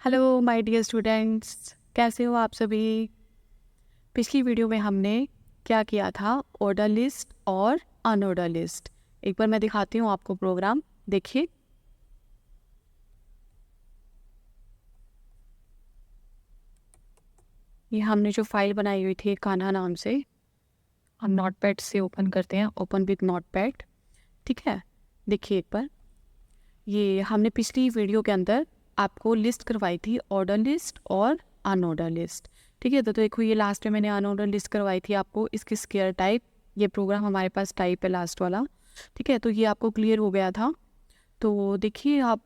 Hello my dear students, कैसे हो आप सभी। पिछली वीडियो में हमने क्या किया था, ऑर्डर लिस्ट और अनऑर्डर लिस्ट। एक बार मैं दिखाती हूँ आपको प्रोग्राम, देखिए। ये हमने जो फाइल बनाई हुई थी कान्हा नाम से, हम नोटपैड से ओपन करते हैं, ओपन विद नोटपैड। ठीक है, देखिए एक बार। ये हमने पिछली वीडियो के अंदर आपको लिस्ट करवाई थी, ऑर्डर लिस्ट और अनऑर्डर लिस्ट। ठीक है, तो देखो ये लास्ट में मैंने अनऑर्डर लिस्ट करवाई थी आपको, इसकी स्क्वायर टाइप, ये प्रोग्राम हमारे पास टाइप है लास्ट वाला। ठीक है, तो ये आपको क्लियर हो गया था। तो देखिए आप,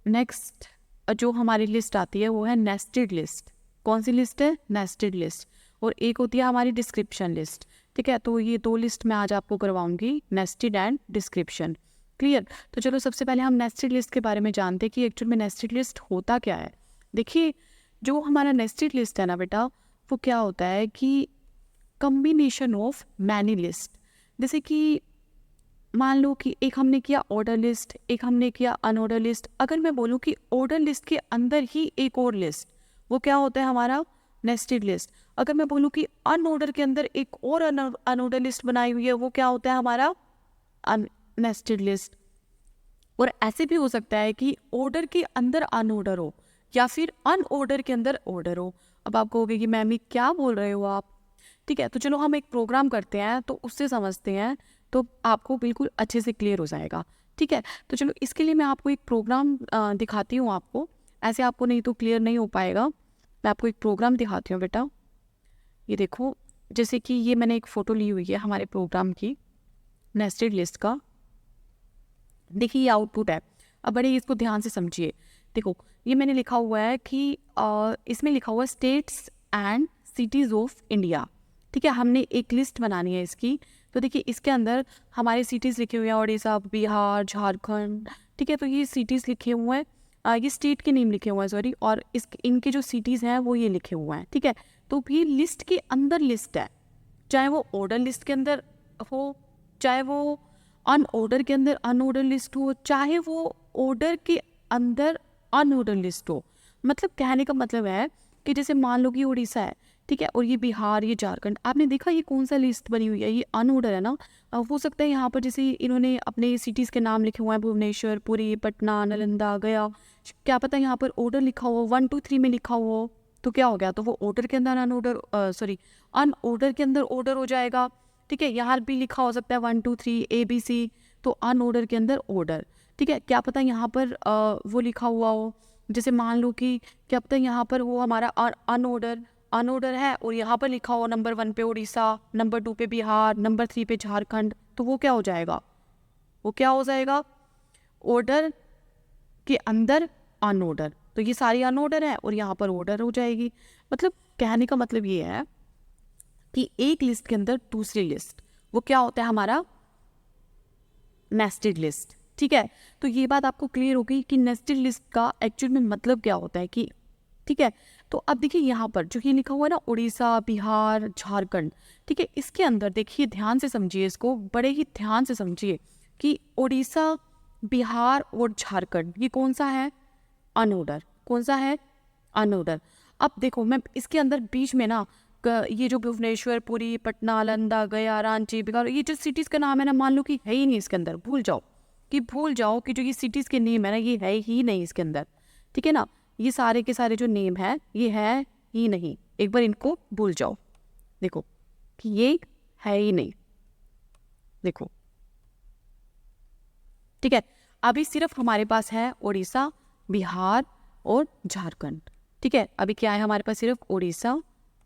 नेक्स्ट जो हमारी लिस्ट आती है वो है नेस्टेड लिस्ट। कौन सी लिस्ट है? Nested list. और एक होती है हमारी डिस्क्रिप्शन लिस्ट। ठीक है, तो ये दो लिस्ट मैं आज आपको करवाऊंगी, नेस्टेड एंड डिस्क्रिप्शन। क्लियर? तो चलो सबसे पहले हम नेस्टेड लिस्ट के बारे में जानते हैं कि एक्चुअल में नेस्टेड लिस्ट होता क्या है। देखिए, जो हमारा नेस्टेड लिस्ट है ना बेटा, वो क्या होता है कि कम्बिनेशन ऑफ मैनी लिस्ट। जैसे कि मान लो कि एक हमने किया ऑर्डर लिस्ट, एक हमने किया अनऑर्डर लिस्ट। अगर मैं बोलूँ कि ऑर्डर लिस्ट के अंदर ही एक और लिस्ट, वो क्या होता है हमारा नेस्टेड लिस्ट। अगर मैं बोलूँ कि अनऑर्डर के अंदर एक और अनऑर्डर लिस्ट बनाई हुई है, वो क्या होता है हमारा नेस्टेड लिस्ट। और ऐसे भी हो सकता है कि ऑर्डर के अंदर अनऑर्डर हो या फिर अनऑर्डर के अंदर ऑर्डर हो। अब आप कहोगे कि मैम ये क्या बोल रहे हो आप। ठीक है, तो चलो हम एक प्रोग्राम करते हैं तो उससे समझते हैं, तो आपको बिल्कुल अच्छे से क्लियर हो जाएगा। ठीक है, तो चलो इसके लिए मैं आपको एक प्रोग्राम दिखाती हूँ आपको। ऐसे आपको नहीं तो क्लियर नहीं हो पाएगा। मैं आपको एक प्रोग्राम दिखाती हूँ बेटा। ये देखो, जैसे कि ये मैंने एक फ़ोटो ली हुई है हमारे प्रोग्राम की, नेस्टेड लिस्ट का। देखिए ये आउटपुट है। अब बड़े इसको ध्यान से समझिए। देखो, ये मैंने लिखा हुआ है कि इसमें लिखा हुआ है states and cities of India. ठीक है, हमने एक लिस्ट बनानी है इसकी। तो देखिए इसके अंदर हमारे सिटीज़ लिखे हुए हैं, उड़ीसा, बिहार, झारखंड। ठीक है, तो ये सिटीज़ लिखे हुए हैं, ये स्टेट के नेम लिखे हुए हैं, सॉरी। और इनके जो सिटीज़ हैं वो ये लिखे हुए हैं। ठीक है, तो ये लिस्ट के अंदर लिस्ट है, चाहे वो ऑर्डर लिस्ट के अंदर हो, चाहे वो अनऑर्डर के अंदर अनऑर्डर लिस्ट हो, चाहे वो ऑर्डर के अंदर अनऑर्डर लिस्ट हो। मतलब कहने का मतलब है कि जैसे मान लो कि उड़ीसा है, ठीक है, और ये बिहार, ये झारखंड, आपने देखा ये कौन सा लिस्ट बनी हुई है, ये अनऑर्डर है ना। हो सकता है यहाँ पर जैसे इन्होंने अपने सिटीज़ के नाम लिखे हुए हैं, भुवनेश्वर, पुरी, पटना, नालंदा, गया। क्या पता यहाँ पर ऑर्डर लिखा हो, 1 2 3 में लिखा हो, तो क्या हो गया, तो वो ऑर्डर के अंदर अनऑर्डर, सॉरी, अनऑर्डर के अंदर ऑर्डर हो जाएगा। ठीक है, यहाँ भी लिखा हो सकता है 1 2 3 ABC, तो अनऑर्डर के अंदर ऑर्डर। ठीक है, क्या पता यहाँ पर वो लिखा हुआ हो, जैसे मान लो कि क्या पता यहाँ पर वो हमारा अनऑर्डर अनऑर्डर है और यहाँ पर लिखा हो नंबर 1 पे उड़ीसा, नंबर 2 पे बिहार, नंबर 3 पे झारखंड, तो वो क्या हो जाएगा, वो क्या हो जाएगा, ऑर्डर के अंदर अनऑर्डर। तो ये सारी अनऑर्डर है और यहाँ पर ऑर्डर हो जाएगी। मतलब कहने का मतलब ये है कि एक लिस्ट के अंदर दूसरी लिस्ट, वो क्या होता है हमारा नेस्टेड लिस्ट। ठीक है, तो ये बात आपको क्लियर होगी कि नेस्टेड लिस्ट का एक्चुअल में मतलब क्या होता है कि, ठीक है। तो अब देखिए यहाँ पर जो ये लिखा हुआ है ना, उड़ीसा, बिहार, झारखंड। ठीक है, इसके अंदर देखिए ध्यान से समझिए, इसको बड़े ही ध्यान से समझिए कि उड़ीसा, बिहार और झारखंड ये कौन सा है, अनऑर्डर। कौन सा है, अनऑर्डर। अब देखो मैं इसके अंदर बीच में ना ये जो भुवनेश्वर, पुरी, पटना, नालंदा, गया, रांची, बिहार, ये जो सिटीज़ का नाम है ना, मान लो कि है ही नहीं इसके अंदर, भूल जाओ कि जो ये सिटीज़ के नेम है ना, ये है ही नहीं इसके अंदर। ठीक है ना, ये सारे के सारे जो नेम है ये है ही नहीं, एक बार इनको भूल जाओ। देखो कि ये है ही नहीं, देखो। ठीक है, अभी सिर्फ हमारे पास है उड़ीसा, बिहार और झारखंड। ठीक है, अभी क्या है हमारे पास, सिर्फ उड़ीसा,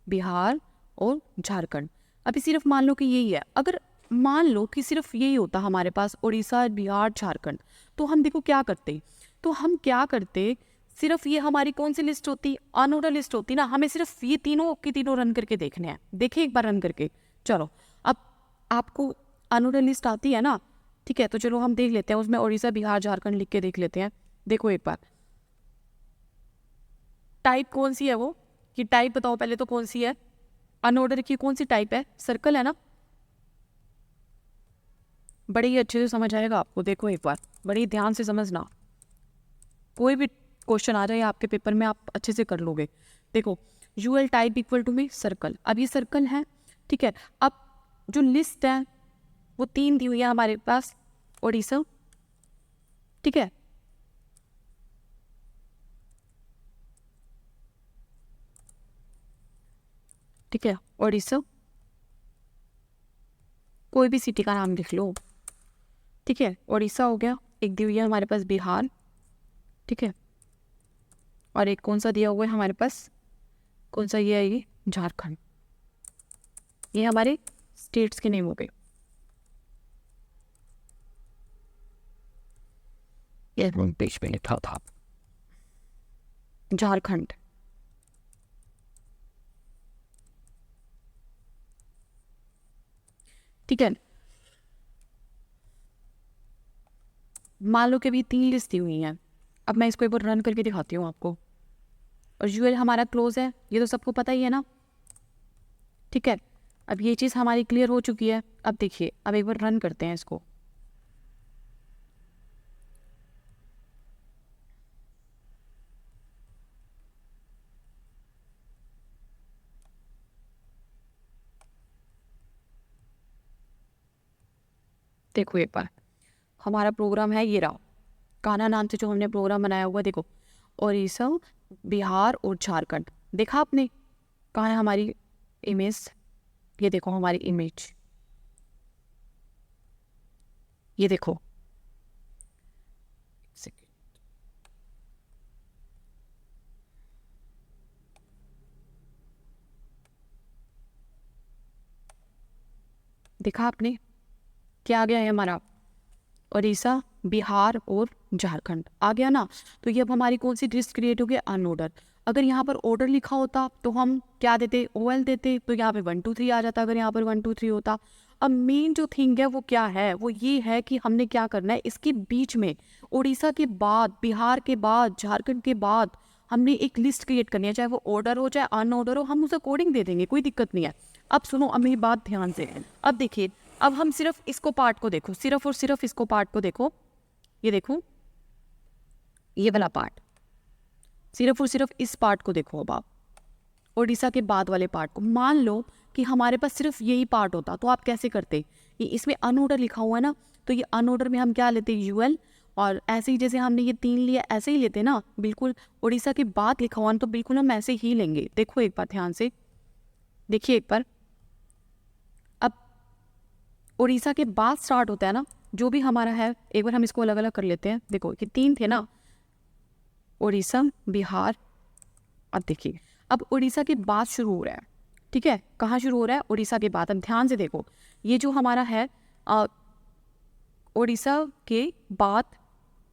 बिहार और झारखंड। अभी सिर्फ मान लो कि यही है। अगर मान लो कि सिर्फ यही होता हमारे पास, उड़ीसा, बिहार, झारखंड, तो हम देखो क्या करते, सिर्फ ये हमारी कौन सी लिस्ट होती, अनऑर्डर लिस्ट होती ना। हमें सिर्फ ये तीनों के तीनों रन करके देखने हैं। देखिए एक बार रन करके, चलो। अब आपको अनऑर्डर लिस्ट आती है ना, ठीक है, तो चलो हम देख लेते हैं उसमें उड़ीसा, बिहार, झारखंड लिख के देख लेते हैं। देखो एक बार, टाइप कौन सी है वो, कि टाइप बताओ पहले तो कौन सी है, अनऑर्डर की कौन सी टाइप है, सर्कल है ना। बड़े ही अच्छे से समझ आएगा आपको, देखो एक बार बड़ी ध्यान से समझना। कोई भी क्वेश्चन आ जाए आपके पेपर में, आप अच्छे से कर लोगे। देखो यूएल टाइप इक्वल टू में सर्कल, अब ये सर्कल है, ठीक है। अब जो लिस्ट है वो 3 दी हुई है हमारे पास, ओडिशा, ठीक है। ठीक है, ओडिशा, कोई भी सिटी का नाम लिख लो, ठीक है। ओडिशा हो गया, एक दी हुई है हमारे पास बिहार, ठीक है, और एक कौन सा दिया हुआ है हमारे पास, कौन सा ये है, ये झारखंड। ये हमारे स्टेट्स के नेम हो गए। ये पेज पे लिखा था झारखंड, ठीक है। मान लो कि अभी 3 लिस्ट दी हुई हैं, अब मैं इसको एक बार रन करके दिखाती हूँ आपको। और यूएल हमारा क्लोज है, ये तो सबको पता ही है ना, ठीक है। अब ये चीज़ हमारी क्लियर हो चुकी है। अब देखिए, अब एक बार रन करते हैं इसको। देखो एक बार हमारा प्रोग्राम है, ये रहा कान्हा नाम से जो हमने प्रोग्राम बनाया हुआ, देखो उड़ीसा, बिहार और झारखंड। देखा आपने कहाँ है हमारी इमेज, ये देखो हमारी इमेज, ये देखो। देखा आपने क्या आ गया है हमारा, उड़ीसा, बिहार और झारखंड आ गया ना। तो ये अब हमारी कौन सी लिस्ट क्रिएट हो गई, अनऑर्डर। अगर यहाँ पर ऑर्डर लिखा होता तो हम क्या देते, ओएल देते, तो यहाँ पे 1 2 3 आ जाता, अगर यहाँ पर 1 2 3 होता। अब मेन जो थिंग है वो क्या है, वो ये है कि हमने क्या करना है, इसके बीच में उड़ीसा के बाद, बिहार के बाद, झारखंड के बाद हमने एक लिस्ट क्रिएट करनी है, चाहे वो ऑर्डर हो चाहे अनऑर्डर हो, हम उसे कोडिंग दे देंगे, कोई दिक्कत नहीं है। अब सुनो, अब मेरी बात ध्यान से, अब देखिए, अब हम सिर्फ इसको पार्ट को देखो, सिर्फ और सिर्फ इसको पार्ट को देखो, ये देखो ये वाला पार्ट, सिर्फ और सिर्फ इस पार्ट को देखो। अब आप उड़ीसा के बाद वाले पार्ट को, मान लो कि हमारे पास सिर्फ यही पार्ट होता तो आप कैसे करते, ये इसमें अनऑर्डर लिखा हुआ है ना, तो ये अनऑर्डर में हम क्या लेते, यूएल, और ऐसे ही जैसे हमने ये 3 लिया ऐसे ही लेते ना, बिल्कुल उड़ीसा के बाद लिखा हुआ है तो बिल्कुल हम ऐसे ही लेंगे। देखो एक बार ध्यान से देखिए एक बार, अब उड़ीसा के बाद स्टार्ट होता है ना जो भी हमारा है, एक बार हम इसको अलग अलग कर लेते हैं। देखो ये 3 थे ना, उड़ीसा, बिहार, अब देखिए अब उड़ीसा के बाद शुरू हो रहा है, ठीक है। कहाँ शुरू हो रहा है, उड़ीसा के बाद। अब ध्यान से देखो, ये जो हमारा है उड़ीसा के बाद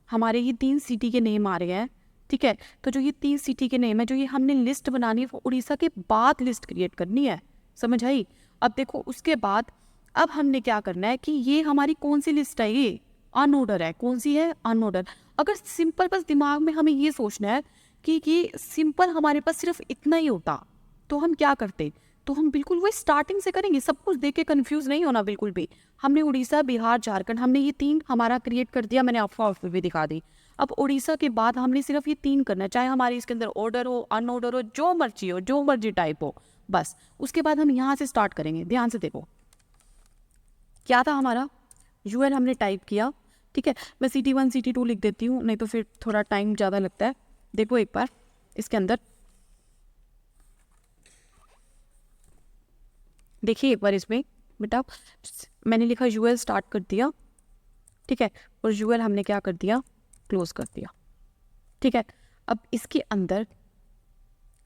हमारे ये 3 सिटी के नेम आ रहे हैं, ठीक है। तो जो ये 3 सिटी के नेम है, जो ये हमने लिस्ट बनानी है, वो उड़ीसा के बाद लिस्ट क्रिएट करनी है, समझ आई। अब देखो उसके बाद अब हमने क्या करना है कि ये हमारी कौन सी लिस्ट है, ये अनऑर्डर है, कौन सी है, अनऑर्डर। अगर सिंपल बस दिमाग में हमें ये सोचना है कि ये सिंपल हमारे पास सिर्फ इतना ही होता तो हम क्या करते, तो हम बिल्कुल वही स्टार्टिंग से करेंगे, सब कुछ देख के कंफ्यूज नहीं होना बिल्कुल भी। हमने उड़ीसा, बिहार, झारखंड, हमने ये 3 हमारा क्रिएट कर दिया, मैंने आपको आउटपुट भी दिखा दी। अब उड़ीसा के बाद हमने सिर्फ ये 3 करना है, चाहे हमारे इसके अंदर ऑर्डर हो, अनऑर्डर हो, जो मर्जी हो, जो मर्जी टाइप हो, बस। उसके बाद हम यहाँ से स्टार्ट करेंगे। ध्यान से देखो क्या था हमारा, यूएल हमने टाइप किया, ठीक है। मैं CT1 CT2 लिख देती हूँ, नहीं तो फिर थोड़ा टाइम ज़्यादा लगता है। देखो एक बार इसके अंदर देखिए, एक बार इसमें बेटा मैंने लिखा यूएल स्टार्ट कर दिया, ठीक है, और यूएल हमने क्या कर दिया, क्लोज कर दिया, ठीक है। अब इसके अंदर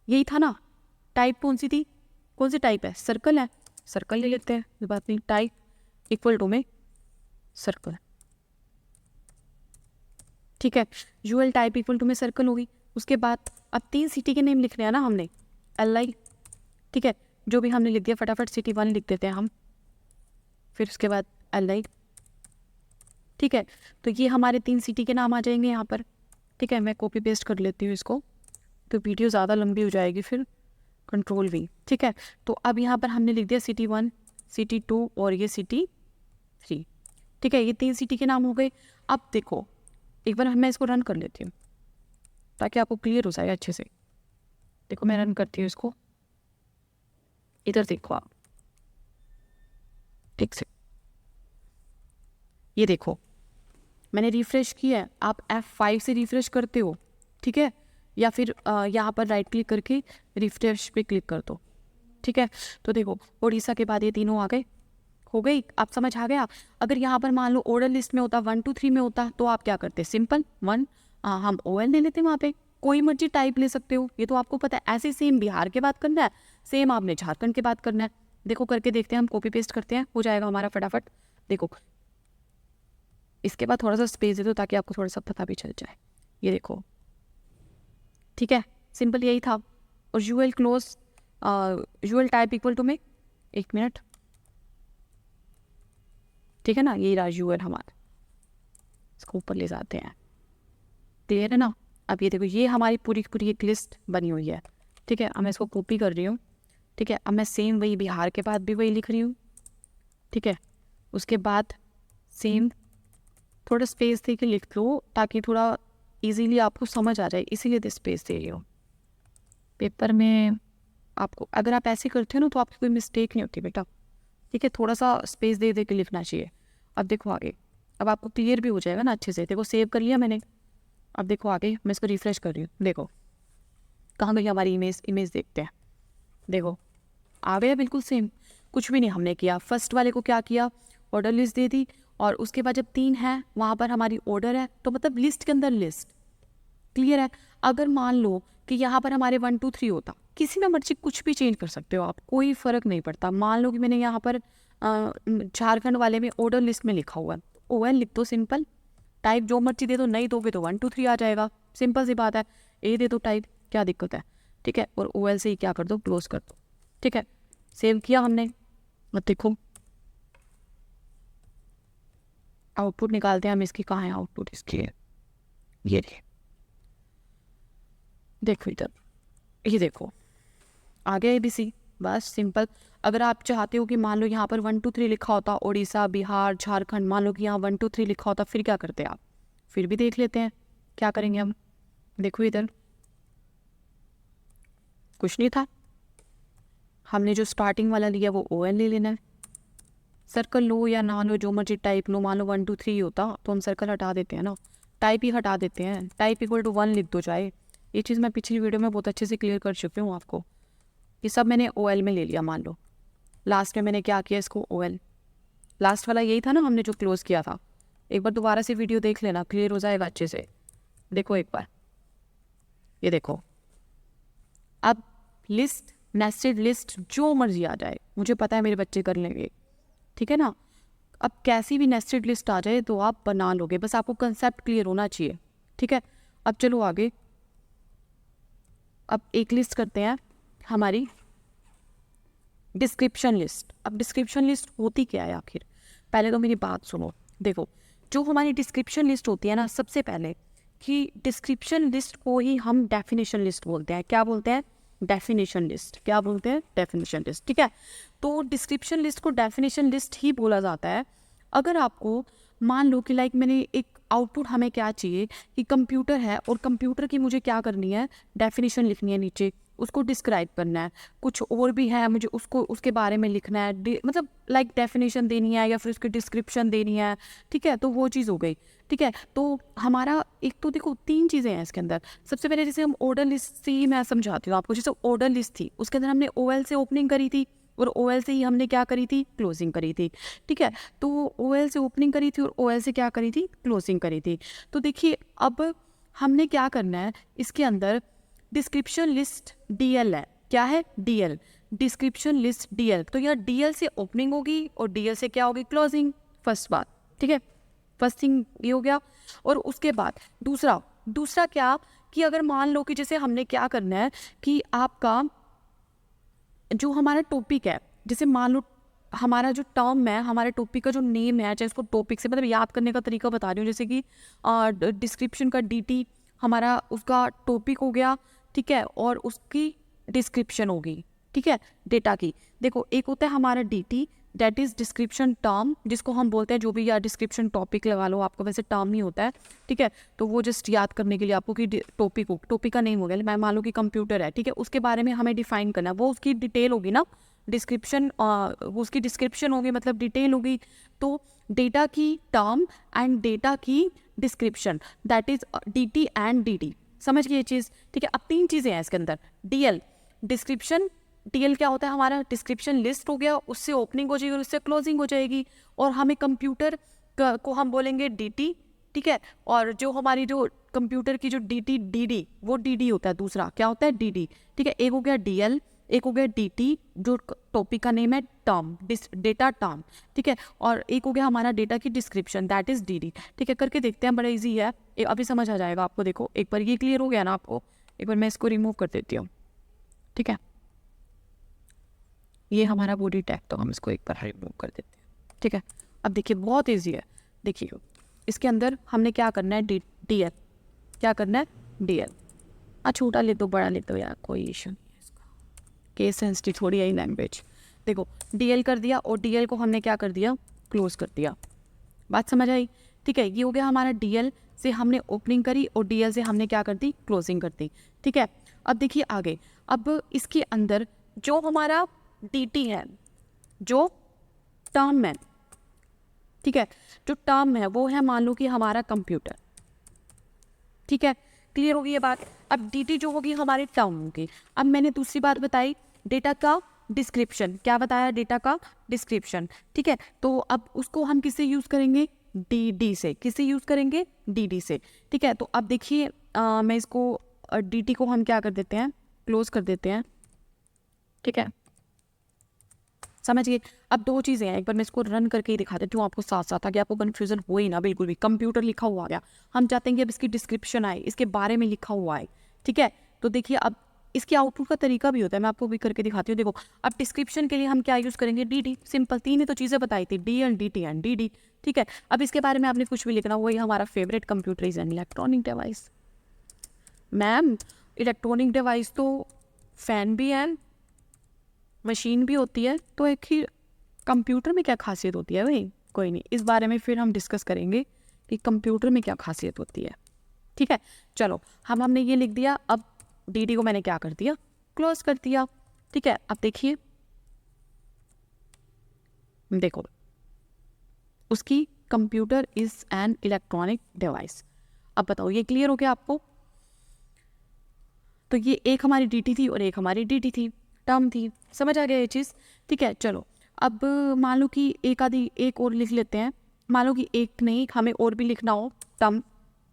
यही था ना, टाइप कौन सी थी, कौन सी टाइप है, सर्कल है, सर्कल ले लेते हैं, कोई बात नहीं, टाइप इक्वल टू में सर्कल, ठीक है। यूएल टाइप इक्वल टू में सर्कल होगी। उसके बाद अब 3 सिटी के नेम लिख रहे हैं ना हमने, LI, ठीक है, जो भी हमने लिख दिया फटाफट CT1 लिख देते हैं हम, फिर उसके बाद LI, ठीक है। तो ये हमारे 3 सिटी के नाम आ जाएंगे यहाँ पर, ठीक है। मैं कॉपी पेस्ट कर लेती हूँ इसको, तो वीडियो ज़्यादा लंबी हो जाएगी फिर, Ctrl+V, ठीक है। तो अब यहाँ पर हमने लिख दिया CT1, CT2 और ये CT3, ठीक है। ये 3 सिटी के नाम हो गए। अब देखो एक बार मैं इसको रन कर लेती हूँ, ताकि आपको क्लियर हो जाए अच्छे से। देखो मैं रन करती हूँ इसको, इधर देखो आप ठीक से, ये देखो मैंने रिफ्रेश किया है। आप F5 से रिफ्रेश करते हो, ठीक है, या फिर यहाँ पर राइट क्लिक करके रिफ्रेश पे क्लिक कर दो, ठीक है। तो देखो उड़ीसा के बाद ये तीनों आ गए, हो गई, आप समझ आ गया। अगर यहाँ पर मान लो ऑर्डर लिस्ट में होता 1 2 3 में होता तो आप क्या करते, सिंपल 1 हम OL ले लेते, वहाँ पे कोई मर्जी टाइप ले सकते हो, ये तो आपको पता है। ऐसे सेम बिहार के बात करना है, सेम आपने झारखंड के बात करना है। देखो करके देखते हैं, हम कॉपी पेस्ट करते हैं, हो जाएगा हमारा फटाफट। देखो इसके बाद थोड़ा सा स्पेस दे दो ताकि आपको थोड़ा सा पता भी चल जाए। ये देखो ठीक है, सिंपल यही था। और UL close UL type equal to में, एक मिनट, ठीक है ना, ये रहा यूएल हमारा, इसको ऊपर ले जाते हैं, क्लियर है ना। अब ये देखो ये हमारी पूरी पूरी एक लिस्ट बनी हुई है, ठीक है। अब मैं इसको कॉपी कर रही हूँ, ठीक है। अब मैं सेम वही बिहार के बाद भी वही लिख रही हूँ, ठीक है। उसके बाद सेम थोड़ा स्पेस दे के लिख लो ताकि थोड़ा इजीली आपको समझ आ जाए, इसीलिए तो स्पेस दे रही हूँ पेपर में आपको। अगर आप ऐसे करते हो ना तो आपकी कोई मिस्टेक नहीं होती बेटा, ठीक है। थोड़ा सा स्पेस दे दे के लिखना चाहिए। अब देखो आगे, अब आपको क्लियर भी हो जाएगा ना अच्छे से। देखो सेव कर लिया मैंने, अब देखो आगे मैं इसको रिफ्रेश कर रही हूँ, देखो कहाँ गई हमारी इमेज, इमेज देखते हैं। देखो आ गया बिल्कुल सेम, कुछ भी नहीं हमने किया। फर्स्ट वाले को क्या किया, ऑर्डर लिस्ट दे दी, और उसके बाद जब 3 है वहाँ पर हमारी ऑर्डर है, तो मतलब लिस्ट के अंदर लिस्ट, क्लियर है। अगर मान लो कि यहाँ पर हमारे 1 2 3 होता, किसी में मर्जी कुछ भी चेंज कर सकते हो आप, कोई फ़र्क नहीं पड़ता। मान लो कि मैंने यहाँ पर झारखंड वाले में ऑर्डर लिस्ट में लिखा हुआ है, OL लिख दो, सिंपल। टाइप जो मर्जी दे दो, नहीं दोगे तो 1 2 3 आ जाएगा, सिंपल सी बात है। ए दे दो टाइप, क्या दिक्कत है, ठीक है। और OL से ही क्या कर दो, क्लोज कर दो, ठीक है। सेव किया हमने, अब देखो आउटपुट निकालते हैं हम इसकी, कहाँ है आउटपुट इसकी, ये देखो इधर, ये देखो आ गया ABC, बस सिंपल। अगर आप चाहते हो कि मान लो यहाँ पर 1 2 3 लिखा होता, उड़ीसा बिहार झारखंड, मान लो कि यहाँ 1 2 3 लिखा होता, फिर क्या करते आप, फिर भी देख लेते हैं क्या करेंगे हम। देखो इधर कुछ नहीं था, हमने जो स्टार्टिंग वाला लिया वो OL ले लेना है। सर्कल लो या ना लो, जो मर्जी टाइप लो, मान लो 1 2 3 होता तो हम सर्कल हटा देते हैं ना, टाइप ही हटा देते हैं, टाइप इक्वल टू 1 लिख दो चाहे। ये चीज़ मैं पिछली वीडियो में बहुत अच्छे से क्लियर कर चुकी हूँ आपको। ये सब मैंने OL में ले लिया, मान लो लास्ट में मैंने क्या किया, इसको OL, लास्ट वाला यही था ना हमने जो क्लोज किया था। एक बार दोबारा से वीडियो देख लेना, क्लियर हो जाएगा अच्छे से। देखो एक बार, ये देखो अब लिस्ट, नेस्टेड लिस्ट, जो मर्जी आ जाए, मुझे पता है मेरे बच्चे कर लेंगे, ठीक है ना। अब कैसी भी नेस्टेड लिस्ट आ जाए तो आप बना लोगे, बस आपको कंसेप्ट क्लियर होना चाहिए, ठीक है। अब चलो आगे, अब एक लिस्ट करते हैं हमारी डिस्क्रिप्शन लिस्ट। अब डिस्क्रिप्शन लिस्ट होती क्या है आखिर, पहले तो मेरी बात सुनो। देखो जो हमारी डिस्क्रिप्शन लिस्ट होती है ना, सबसे पहले कि डिस्क्रिप्शन लिस्ट को ही हम डेफिनेशन लिस्ट बोलते हैं। क्या बोलते हैं, डेफिनेशन लिस्ट, क्या बोलते हैं, डेफिनेशन लिस्ट, ठीक है। तो डिस्क्रिप्शन लिस्ट को डेफिनेशन लिस्ट ही बोला जाता है। अगर आपको मान लो कि लाइक मैंने एक आउटपुट, हमें क्या चाहिए कि कंप्यूटर है और कंप्यूटर की मुझे क्या करनी है, डेफिनेशन लिखनी है नीचे, उसको डिस्क्राइब करना है। कुछ और भी है, मुझे उसको उसके बारे में लिखना है, मतलब लाइक डेफिनेशन देनी है या फिर उसकी डिस्क्रिप्शन देनी है, ठीक है। तो वो चीज़ हो गई, ठीक है। तो हमारा एक तो देखो 3 चीज़ें हैं इसके अंदर। सबसे पहले जैसे हम ऑर्डर लिस्ट से ही मैं समझाती हूँ आपको। जैसे ऑर्डर लिस्ट थी, उसके अंदर हमने OL से ओपनिंग करी थी और OL से ही हमने क्या करी थी, क्लोजिंग करी थी, ठीक है। तो OL से ओपनिंग करी थी और OL से क्या करी थी, क्लोजिंग करी थी। तो देखिए अब हमने क्या करना है इसके अंदर, डिस्क्रिप्शन लिस्ट DL है, क्या है, DL, डिस्क्रिप्शन लिस्ट DL। तो यहाँ DL से ओपनिंग होगी और DL से क्या होगी, क्लोजिंग, फर्स्ट बात, ठीक है। फर्स्ट थिंग ये हो गया। और उसके बाद दूसरा क्या, कि अगर मान लो कि जैसे हमने क्या करना है कि आपका जो हमारा टॉपिक है, जैसे मान लो हमारा जो टर्म है, हमारे टॉपिक का जो नेम है, चाहे इसको टॉपिक से मतलब याद करने का तरीका बता रही हूँ। जैसे कि डिस्क्रिप्शन का DT हमारा उसका टॉपिक हो गया, ठीक है, और उसकी डिस्क्रिप्शन होगी, ठीक है, डेटा की। देखो एक होता है हमारा DT, that is description term, जिसको हम बोलते हैं जो भी, या डिस्क्रिप्शन टॉपिक लगा लो, आपको वैसे टर्म नहीं होता है, ठीक है। तो वो जस्ट याद करने के लिए आपको कि टॉपिक का नेम हो गया, मैं मान लो कि कंप्यूटर है, ठीक है, उसके बारे में हमें डिफाइन करना है, वो उसकी डिटेल होगी ना, डिस्क्रिप्शन, उसकी डिस्क्रिप्शन होगी, मतलब डिटेल होगी। तो डेटा की टर्म एंड डेटा की description, that is dt and dd, समझ गए ये चीज़, ठीक है। अब 3 चीज़ें हैं इसके अंदर, dl डिस्क्रिप्शन, DL क्या होता है हमारा, डिस्क्रिप्शन लिस्ट हो गया, उससे ओपनिंग हो जाएगी और उससे क्लोजिंग हो जाएगी, और हमें कंप्यूटर को हम बोलेंगे DT, ठीक है। और जो हमारी जो कंप्यूटर की जो DT DD, वो DD होता है, दूसरा क्या होता है DD, ठीक है। एक हो गया DL, एक हो गया DT जो टॉपिक का नेम है, टर्म, डेटा टर्म, ठीक है। और एक हो गया हमारा डेटा की डिस्क्रिप्शन, दैट इज DD, ठीक है। करके देखते हैं, बड़ा इजी है, अभी समझ आ जाएगा आपको। देखो एक बार ये क्लियर हो गया ना आपको, एक बार मैं इसको रिमूव कर देती हूँ, ठीक है। ये हमारा बॉडी टैग, तो हम इसको एक बार रिमूव कर देते हैं, ठीक है। अब देखिए बहुत ईजी है, देखिए इसके अंदर हमने क्या करना है, DL, क्या करना है DL, छोटा ले दो बड़ा ले दो यार, कोई इशू नहीं है इसका, केस सेंसिटिव थोड़ी है लैंग्वेज। देखो DL कर दिया, और DL को हमने क्या कर दिया, क्लोज कर दिया, बात समझ आई, ठीक है। ये हो गया हमारा DL से हमने ओपनिंग करी, और DL से हमने क्या कर दी, क्लोजिंग कर दी, ठीक है। अब देखिए आगे, अब इसके अंदर जो हमारा DT है, जो टर्म है, ठीक है, जो टर्म है वो है मान लो कि हमारा कंप्यूटर, ठीक है। क्लियर होगी ये बात। अब DT जो होगी हमारी टर्म होगी। अब मैंने दूसरी बात बताई, डेटा का डिस्क्रिप्शन, क्या बताया, डेटा का डिस्क्रिप्शन, ठीक है। तो अब उसको हम किससे यूज़ करेंगे, DD से, किससे यूज़ करेंगे, DD से, ठीक है। तो अब देखिए मैं इसको DT को हम क्या कर देते हैं, क्लोज कर देते हैं, ठीक है, समझिए। अब 2 चीज़ें हैं, एक बार मैं इसको रन करके ही दिखा देती हूँ आपको साथ साथ, ताकि आपको कन्फ्यूजन हो ही ना बिल्कुल भी। कंप्यूटर लिखा हुआ आ गया, हम चाहते हैं कि अब इसकी डिस्क्रिप्शन आए, इसके बारे में लिखा हुआ है, ठीक है। तो देखिए अब इसके आउटपुट का तरीका भी होता है, मैं आपको भी करके दिखाती हूँ। देखो अब डिस्क्रिप्शन के लिए हम क्या यूज़ करेंगे, DD, सिंपल, 3 ही तो चीज़ें बताई थी, DL DT एंड DD, ठीक है। अब इसके बारे में आपने कुछ भी लिखना, वही हमारा favourite, computer is an electronic device. Ma'am electronic device तो फैन भी है, मशीन भी होती है, तो एक ही कंप्यूटर में क्या खासियत होती है भाई, कोई नहीं, इस बारे में फिर हम डिस्कस करेंगे कि कंप्यूटर में क्या खासियत होती है, ठीक है। चलो हमने ये लिख दिया, अब DD को मैंने क्या कर दिया, क्लोज कर दिया, ठीक है। अब देखिए, देखो उसकी computer is an electronic device. अब बताओ ये क्लियर हो गया आपको। तो ये एक हमारी DT थी और एक हमारी DD थी, टर्म थी, समझ आ गया ये चीज़, ठीक है। चलो अब मान लो कि एक और लिख लेते हैं, मान लो कि एक नहीं हमें और भी लिखना हो टर्म,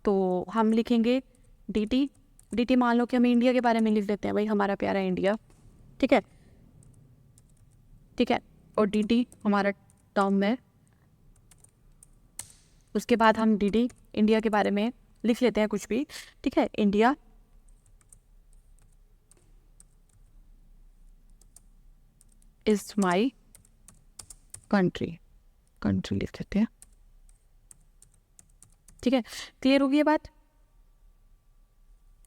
तो हम लिखेंगे DT मान लो कि हमें इंडिया के बारे में लिख लेते हैं, भाई हमारा प्यारा इंडिया, ठीक है, ठीक है। और DD हमारा टर्म है, उसके बाद हम DD इंडिया के बारे में लिख लेते हैं कुछ भी, ठीक है, इंडिया इज माई कंट्री लिख लेते हैं, ठीक है। क्लियर होगी ये बात,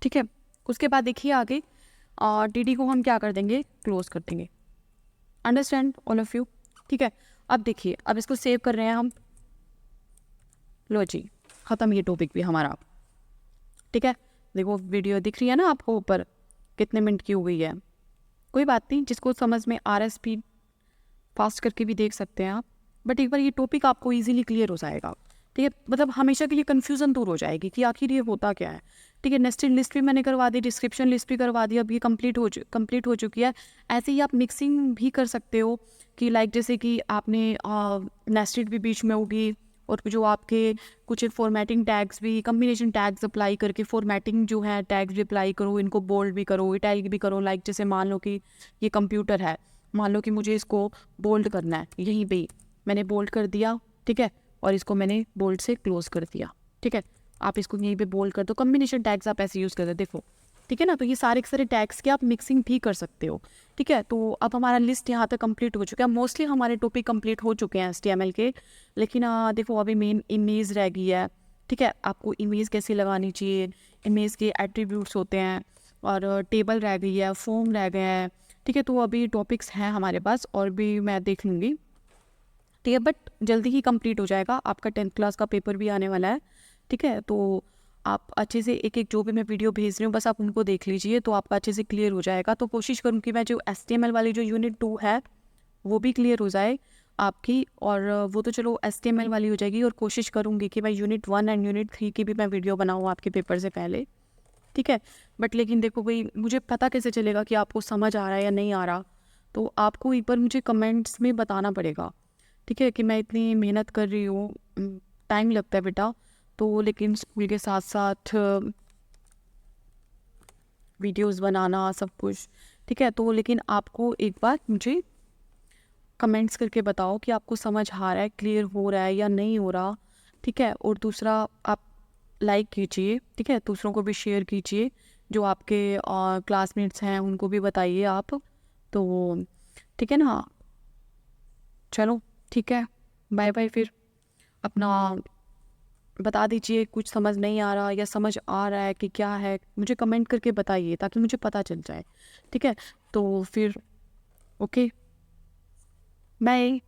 ठीक है। उसके बाद देखिए आगे, और DD को हम क्या कर देंगे, क्लोज कर देंगे, अंडरस्टैंड ऑल ऑफ यू, ठीक है। अब देखिए, अब इसको सेव कर रहे हैं हम, लो जी ख़त्म ये टॉपिक भी हमारा, ठीक है। देखो वीडियो दिख रही है ना आपको ऊपर, कितने मिनट की हो गई है, कोई बात नहीं, जिसको समझ में आ रहा है स्पीड फास्ट करके भी देख सकते हैं आप, बट एक बार ये टॉपिक आपको इजीली क्लियर हो जाएगा, ठीक है। मतलब हमेशा के लिए कन्फ्यूज़न दूर हो जाएगी कि आखिर ये होता क्या है, ठीक है। नेस्टेड लिस्ट भी मैंने करवा दी, डिस्क्रिप्शन लिस्ट भी करवा दी, अब ये कंप्लीट हो चुकी है। ऐसे ही आप मिक्सिंग भी कर सकते हो कि लाइक जैसे कि आपने नेस्टेड भी बीच में होगी, और जो आपके कुछ फॉर्मेटिंग टैग्स भी, कम्बिनेशन टैग्स अप्लाई करके फॉर्मेटिंग जो है टैग्स भी अप्लाई करो, इनको बोल्ड भी करो, इटैलिक भी करो। लाइक जैसे मान लो कि ये कंप्यूटर है, मान लो कि मुझे इसको बोल्ड करना है, यहीं पे मैंने बोल्ड कर दिया, ठीक है, और इसको मैंने बोल्ड से क्लोज कर दिया, ठीक है। आप इसको यहीं पे बोल्ड कर दो, कम्बिनेशन टैग्स आप ऐसे यूज़ कर दो, देखो, ठीक है ना। तो ये सारे के सारे टैग्स की आप मिक्सिंग भी कर सकते हो, ठीक है। तो अब हमारा लिस्ट यहाँ तक कंप्लीट हो चुका है, मोस्टली हमारे टॉपिक कंप्लीट हो चुके हैं HTML के, लेकिन देखो अभी मेन इमेज रह गई है, ठीक है। आपको इमेज कैसे लगानी चाहिए, इमेज के एट्रीब्यूट्स होते हैं, और टेबल रह गई है, फॉर्म रह गए हैं, ठीक है। तो अभी टॉपिक्स हैं हमारे पास, और भी मैं देख लूँगी, ठीक है, बट जल्दी ही कंप्लीट हो जाएगा, आपका 10th क्लास का पेपर भी आने वाला है। ठीक है, तो आप अच्छे से एक एक जो भी मैं वीडियो भेज रही हूँ बस आप उनको देख लीजिए, तो आपका अच्छे से क्लियर हो जाएगा। तो कोशिश करूँ कि मैं जो HTML वाली जो यूनिट 2 है वो भी क्लियर हो जाए आपकी, और वो तो चलो HTML वाली हो जाएगी, और कोशिश करूँगी कि मैं यूनिट 1 एंड यूनिट 3 की भी मैं वीडियो बनाऊँ आपके पेपर से पहले। ठीक है, बट लेकिन देखो भाई, मुझे पता कैसे चलेगा कि आपको समझ आ रहा है या नहीं आ रहा? तो आपको एक बार मुझे कमेंट्स में बताना पड़ेगा, ठीक है, कि मैं इतनी मेहनत कर रही हूँ। टाइम लगता है बेटा, तो लेकिन स्कूल के साथ साथ वीडियोस बनाना सब कुछ, ठीक है, तो लेकिन आपको एक बार मुझे कमेंट्स करके बताओ कि आपको समझ आ रहा है, क्लियर हो रहा है या नहीं हो रहा। ठीक है, और दूसरा, आप लाइक कीजिए, ठीक है, दूसरों को भी शेयर कीजिए, जो आपके क्लासमेट्स हैं उनको भी बताइए आप। तो ठीक है ना, चलो ठीक है, बाय बाय। फिर अपना बता दीजिए, कुछ समझ नहीं आ रहा या समझ आ रहा है कि क्या है, मुझे कमेंट करके बताइए ताकि मुझे पता चल जाए। ठीक है, तो फिर ओके, बाय।